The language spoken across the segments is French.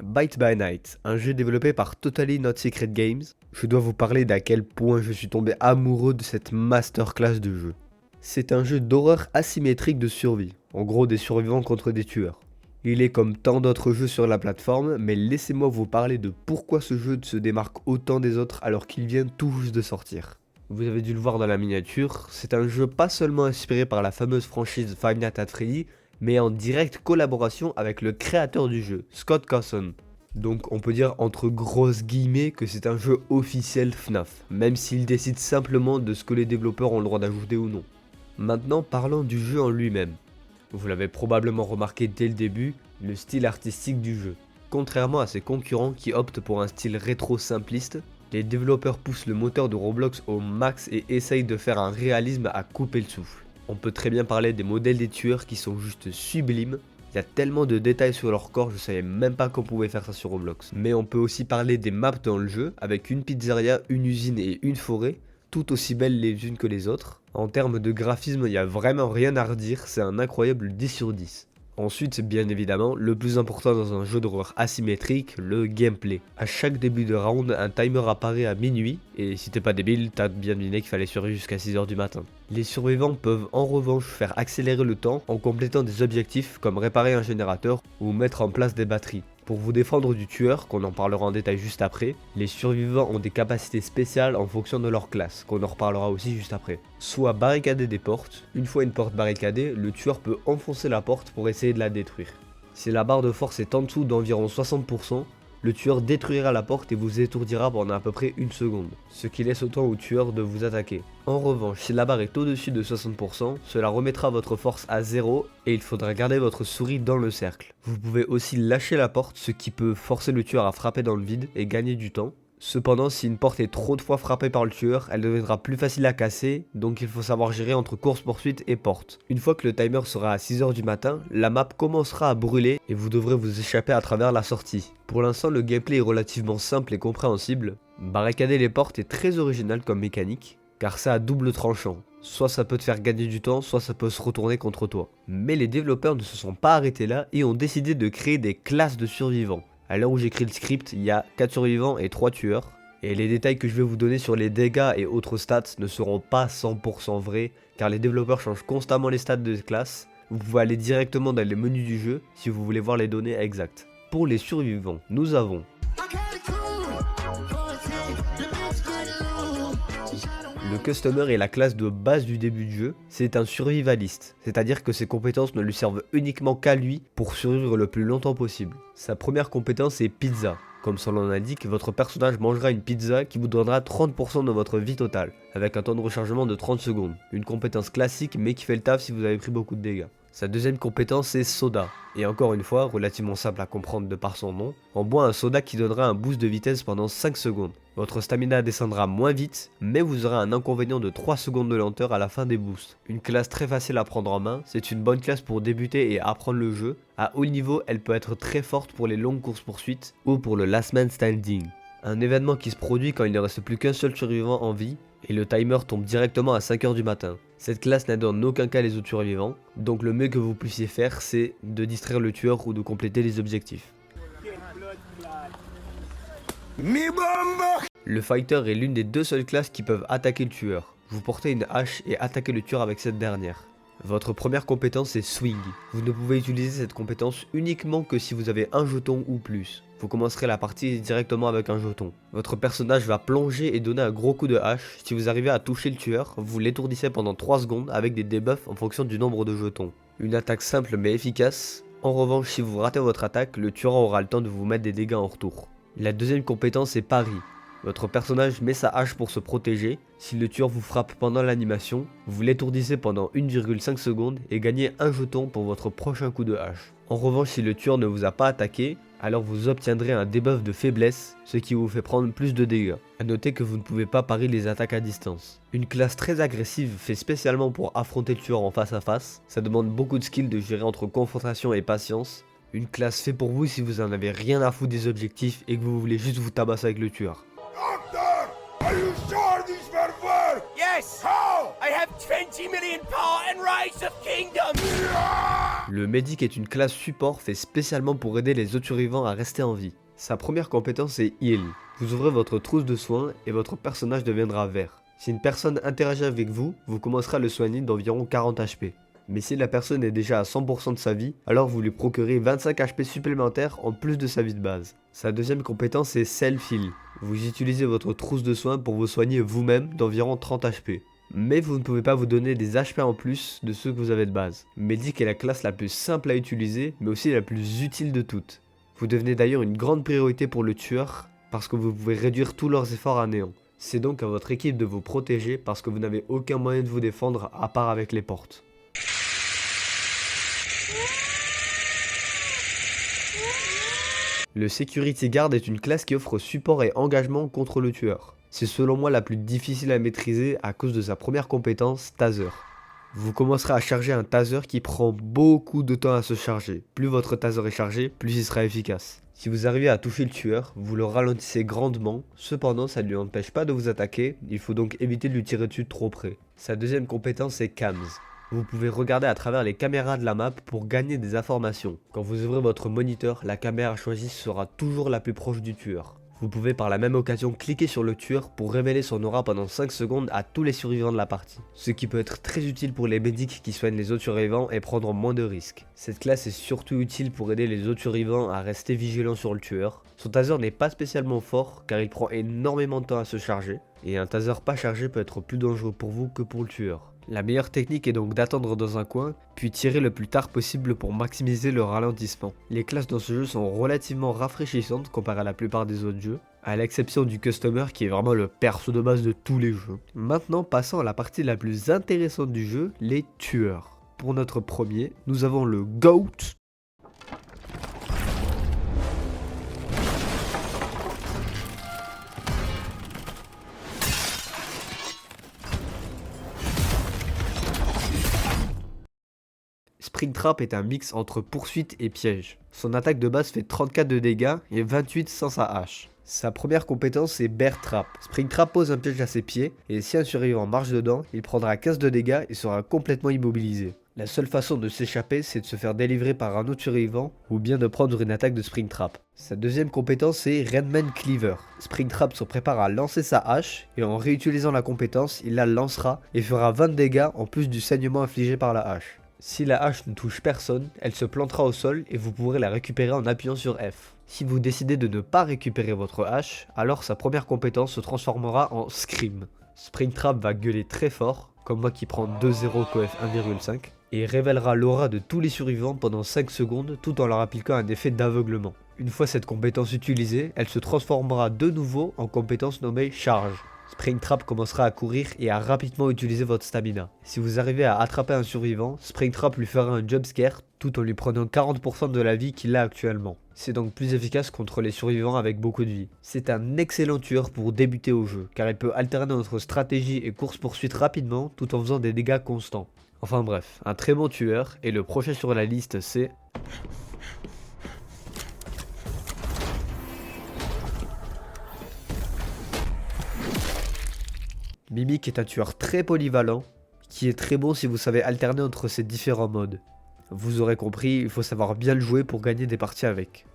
Byte by Night, un jeu développé par Totally Not Secret Games, je dois vous parler d'à quel point je suis tombé amoureux de cette masterclass de jeu. C'est un jeu d'horreur asymétrique de survie, en gros des survivants contre des tueurs. Il est comme tant d'autres jeux sur la plateforme, mais laissez-moi vous parler de pourquoi ce jeu se démarque autant des autres alors qu'il vient tout juste de sortir. Vous avez dû le voir dans la miniature, c'est un jeu pas seulement inspiré par la fameuse franchise Five Nights at Freddy, mais en directe collaboration avec le créateur du jeu, Scott Cawthon. Donc on peut dire entre grosses guillemets que c'est un jeu officiel FNAF, même s'il décide simplement de ce que les développeurs ont le droit d'ajouter ou non. Maintenant parlons du jeu en lui-même. Vous l'avez probablement remarqué dès le début, le style artistique du jeu. Contrairement à ses concurrents qui optent pour un style rétro simpliste, les développeurs poussent le moteur de Roblox au max et essayent de faire un réalisme à couper le souffle. On peut très bien parler des modèles des tueurs qui sont juste sublimes. Il y a tellement de détails sur leur corps, je savais même pas qu'on pouvait faire ça sur Roblox. Mais on peut aussi parler des maps dans le jeu, avec une pizzeria, une usine et une forêt, tout aussi belles les unes que les autres. En termes de graphisme, il n'y a vraiment rien à redire, c'est un incroyable 10 sur 10. Ensuite, bien évidemment, le plus important dans un jeu d'horreur asymétrique, le gameplay. À chaque début de round, un timer apparaît à minuit, et si t'es pas débile, t'as bien deviné qu'il fallait survivre jusqu'à 6h du matin. Les survivants peuvent en revanche faire accélérer le temps en complétant des objectifs comme réparer un générateur ou mettre en place des batteries. Pour vous défendre du tueur, qu'on en parlera en détail juste après, les survivants ont des capacités spéciales en fonction de leur classe, qu'on en reparlera aussi juste après. Soit barricader des portes, une fois une porte barricadée, le tueur peut enfoncer la porte pour essayer de la détruire. Si la barre de force est en dessous d'environ 60%, le tueur détruira la porte et vous étourdira pendant à peu près une seconde, ce qui laisse autant au tueur de vous attaquer. En revanche, si la barre est au-dessus de 60%, cela remettra votre force à 0 et il faudra garder votre souris dans le cercle. Vous pouvez aussi lâcher la porte, ce qui peut forcer le tueur à frapper dans le vide et gagner du temps. Cependant, si une porte est trop de fois frappée par le tueur, elle deviendra plus facile à casser, donc il faut savoir gérer entre course-poursuite et porte. Une fois que le timer sera à 6h du matin, la map commencera à brûler et vous devrez vous échapper à travers la sortie. Pour l'instant, le gameplay est relativement simple et compréhensible. Barricader les portes est très original comme mécanique, car c'est à double tranchant. Soit ça peut te faire gagner du temps, soit ça peut se retourner contre toi. Mais les développeurs ne se sont pas arrêtés là et ont décidé de créer des classes de survivants. À l'heure où j'écris le script, il y a 4 survivants et 3 tueurs. Et les détails que je vais vous donner sur les dégâts et autres stats ne seront pas 100% vrais, car les développeurs changent constamment les stats de classe. Vous pouvez aller directement dans les menus du jeu si vous voulez voir les données exactes. Pour les survivants, nous avons le customer est la classe de base du début du jeu, c'est un survivaliste, c'est-à-dire que ses compétences ne lui servent uniquement qu'à lui pour survivre le plus longtemps possible. Sa première compétence est pizza. Comme son nom l'indique, votre personnage mangera une pizza qui vous donnera 30% de votre vie totale, avec un temps de rechargement de 30 secondes. Une compétence classique mais qui fait le taf si vous avez pris beaucoup de dégâts. Sa deuxième compétence est soda, et encore une fois, relativement simple à comprendre de par son nom, on boit un soda qui donnera un boost de vitesse pendant 5 secondes. Votre stamina descendra moins vite, mais vous aurez un inconvénient de 3 secondes de lenteur à la fin des boosts. Une classe très facile à prendre en main, c'est une bonne classe pour débuter et apprendre le jeu. À haut niveau, elle peut être très forte pour les longues courses-poursuites ou pour le last man standing. Un événement qui se produit quand il ne reste plus qu'un seul survivant en vie, et le timer tombe directement à 5h du matin. Cette classe n'aide en aucun cas les autres survivants, donc le mieux que vous puissiez faire c'est de distraire le tueur ou de compléter les objectifs. Le fighter est l'une des deux seules classes qui peuvent attaquer le tueur. Vous portez une hache et attaquez le tueur avec cette dernière. Votre première compétence est Swing. Vous ne pouvez utiliser cette compétence uniquement que si vous avez un jeton ou plus. Vous commencerez la partie directement avec un jeton. Votre personnage va plonger et donner un gros coup de hache. Si vous arrivez à toucher le tueur, vous l'étourdissez pendant 3 secondes avec des debuffs en fonction du nombre de jetons. Une attaque simple mais efficace. En revanche, si vous ratez votre attaque, le tueur aura le temps de vous mettre des dégâts en retour. La deuxième compétence est Pari. Votre personnage met sa hache pour se protéger. Si le tueur vous frappe pendant l'animation, vous l'étourdissez pendant 1,5 secondes et gagnez un jeton pour votre prochain coup de hache. En revanche, si le tueur ne vous a pas attaqué, alors vous obtiendrez un debuff de faiblesse, ce qui vous fait prendre plus de dégâts. A noter que vous ne pouvez pas parer les attaques à distance. Une classe très agressive fait spécialement pour affronter le tueur en face à face. Ça demande beaucoup de skill de gérer entre confrontation et patience. Une classe fait pour vous si vous en avez rien à foutre des objectifs et que vous voulez juste vous tabasser avec le tueur. Are you sure these will work? Yes! How? I have 20 million power and rise of kingdoms! Le médic est une classe support fait spécialement pour aider les autres survivants à rester en vie. Sa première compétence est Heal. Vous ouvrez votre trousse de soins et votre personnage deviendra vert. Si une personne interagit avec vous, vous commencerez à le soigner d'environ 40 HP. Mais si la personne est déjà à 100% de sa vie, alors vous lui procurez 25 HP supplémentaires en plus de sa vie de base. Sa deuxième compétence est Self-Heal. Vous utilisez votre trousse de soins pour vous soigner vous-même d'environ 30 HP. Mais vous ne pouvez pas vous donner des HP en plus de ceux que vous avez de base. Medic est la classe la plus simple à utiliser, mais aussi la plus utile de toutes. Vous devenez d'ailleurs une grande priorité pour le tueur, parce que vous pouvez réduire tous leurs efforts à néant. C'est donc à votre équipe de vous protéger parce que vous n'avez aucun moyen de vous défendre à part avec les portes. Le Security Guard est une classe qui offre support et engagement contre le tueur. C'est selon moi la plus difficile à maîtriser à cause de sa première compétence, Taser. Vous commencerez à charger un taser qui prend beaucoup de temps à se charger. Plus votre taser est chargé, plus il sera efficace. Si vous arrivez à toucher le tueur, vous le ralentissez grandement, cependant ça ne lui empêche pas de vous attaquer, il faut donc éviter de lui tirer dessus trop près. Sa deuxième compétence est Cams. Vous pouvez regarder à travers les caméras de la map pour gagner des informations. Quand vous ouvrez votre moniteur, la caméra choisie sera toujours la plus proche du tueur. Vous pouvez par la même occasion cliquer sur le tueur pour révéler son aura pendant 5 secondes à tous les survivants de la partie. Ce qui peut être très utile pour les médics qui soignent les autres survivants et prendre moins de risques. Cette classe est surtout utile pour aider les autres survivants à rester vigilants sur le tueur. Son taser n'est pas spécialement fort car il prend énormément de temps à se charger. Et un taser pas chargé peut être plus dangereux pour vous que pour le tueur. La meilleure technique est donc d'attendre dans un coin, puis tirer le plus tard possible pour maximiser le ralentissement. Les classes dans ce jeu sont relativement rafraîchissantes comparées à la plupart des autres jeux, à l'exception du Customer qui est vraiment le perso de base de tous les jeux. Maintenant passons à la partie la plus intéressante du jeu, les tueurs. Pour notre premier, nous avons le GOAT. Springtrap est un mix entre poursuite et piège. Son attaque de base fait 34 de dégâts et 28 sans sa hache. Sa première compétence est Bear Trap. Springtrap pose un piège à ses pieds et si un survivant marche dedans, il prendra 15 de dégâts et sera complètement immobilisé. La seule façon de s'échapper, c'est de se faire délivrer par un autre survivant ou bien de prendre une attaque de Springtrap. Sa deuxième compétence est Redman Cleaver. Springtrap se prépare à lancer sa hache et en réutilisant la compétence, il la lancera et fera 20 de dégâts en plus du saignement infligé par la hache. Si la hache ne touche personne, elle se plantera au sol et vous pourrez la récupérer en appuyant sur F. Si vous décidez de ne pas récupérer votre hache, alors sa première compétence se transformera en Scream. Springtrap va gueuler très fort, comme moi qui prends 2-0 coef 1,5, et révélera l'aura de tous les survivants pendant 5 secondes tout en leur appliquant un effet d'aveuglement. Une fois cette compétence utilisée, elle se transformera de nouveau en compétence nommée Charge. Springtrap commencera à courir et à rapidement utiliser votre stamina. Si vous arrivez à attraper un survivant, Springtrap lui fera un jumpscare tout en lui prenant 40% de la vie qu'il a actuellement. C'est donc plus efficace contre les survivants avec beaucoup de vie. C'est un excellent tueur pour débuter au jeu, car il peut alterner entre stratégie et course-poursuite rapidement tout en faisant des dégâts constants. Enfin bref, un très bon tueur, et le prochain sur la liste c'est... Mimic est un tueur très polyvalent, qui est très bon si vous savez alterner entre ces différents modes. Vous aurez compris, il faut savoir bien le jouer pour gagner des parties avec.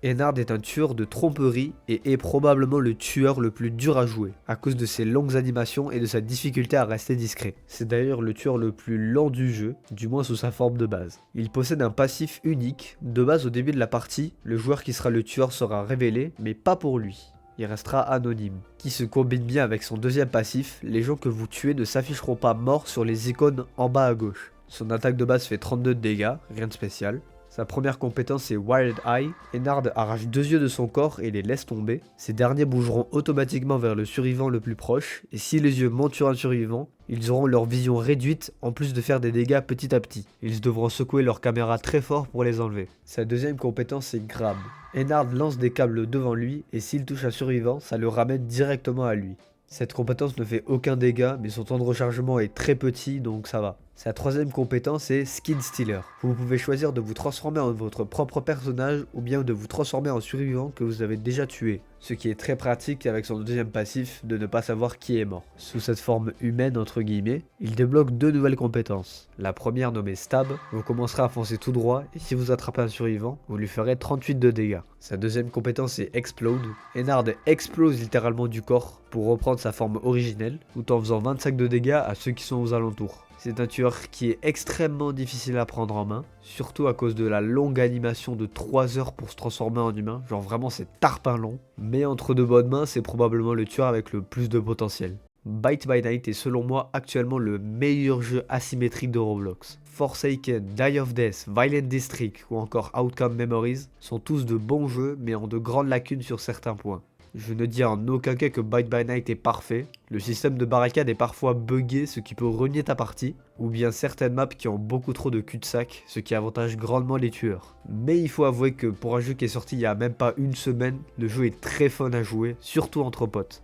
Ennard est un tueur de tromperie et est probablement le tueur le plus dur à jouer, à cause de ses longues animations et de sa difficulté à rester discret. C'est d'ailleurs le tueur le plus lent du jeu, du moins sous sa forme de base. Il possède un passif unique, de base au début de la partie, le joueur qui sera le tueur sera révélé, mais pas pour lui. Il restera anonyme, qui se combine bien avec son deuxième passif, les gens que vous tuez ne s'afficheront pas morts sur les icônes en bas à gauche. Son attaque de base fait 32 de dégâts, rien de spécial. Sa première compétence est Wild Eye. Ennard arrache 2 yeux de son corps et les laisse tomber. Ces derniers bougeront automatiquement vers le survivant le plus proche, et si les yeux montent sur un survivant, ils auront leur vision réduite en plus de faire des dégâts petit à petit. Ils devront secouer leur caméra très fort pour les enlever. Sa deuxième compétence est Grab. Ennard lance des câbles devant lui, et s'il touche un survivant, ça le ramène directement à lui. Cette compétence ne fait aucun dégât, mais son temps de rechargement est très petit, donc ça va. Sa troisième compétence est Skin Stealer. Vous pouvez choisir de vous transformer en votre propre personnage ou bien de vous transformer en survivant que vous avez déjà tué. Ce qui est très pratique avec son deuxième passif de ne pas savoir qui est mort. Sous cette forme humaine entre guillemets, il débloque deux nouvelles compétences. La première nommée Stab, vous commencerez à foncer tout droit et si vous attrapez un survivant, vous lui ferez 38 de dégâts. Sa deuxième compétence est Explode. Ennard explose littéralement du corps pour reprendre sa forme originelle, tout en faisant 25 de dégâts à ceux qui sont aux alentours. C'est un tueur qui est extrêmement difficile à prendre en main, surtout à cause de la longue animation de 3 heures pour se transformer en humain, genre vraiment c'est tarpin long. Mais entre de bonnes mains, c'est probablement le tueur avec le plus de potentiel. Bite by Night est selon moi actuellement le meilleur jeu asymétrique de Roblox. Forsaken, Die of Death, Violent District ou encore Outcome Memories sont tous de bons jeux mais ont de grandes lacunes sur certains points. Je ne dis en aucun cas que Bite by Night est parfait, le système de barricade est parfois buggé ce qui peut renier ta partie, ou bien certaines maps qui ont beaucoup trop de cul-de-sac, ce qui avantage grandement les tueurs. Mais il faut avouer que pour un jeu qui est sorti il y a même pas une semaine, le jeu est très fun à jouer, surtout entre potes.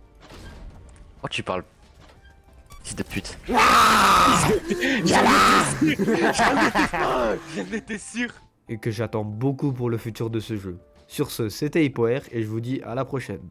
Oh, tu parles. Fils de pute. J'en étais sûr. Et que j'attends beaucoup pour le futur de ce jeu. Sur ce, c'était Hippoer et je vous dis à la prochaine.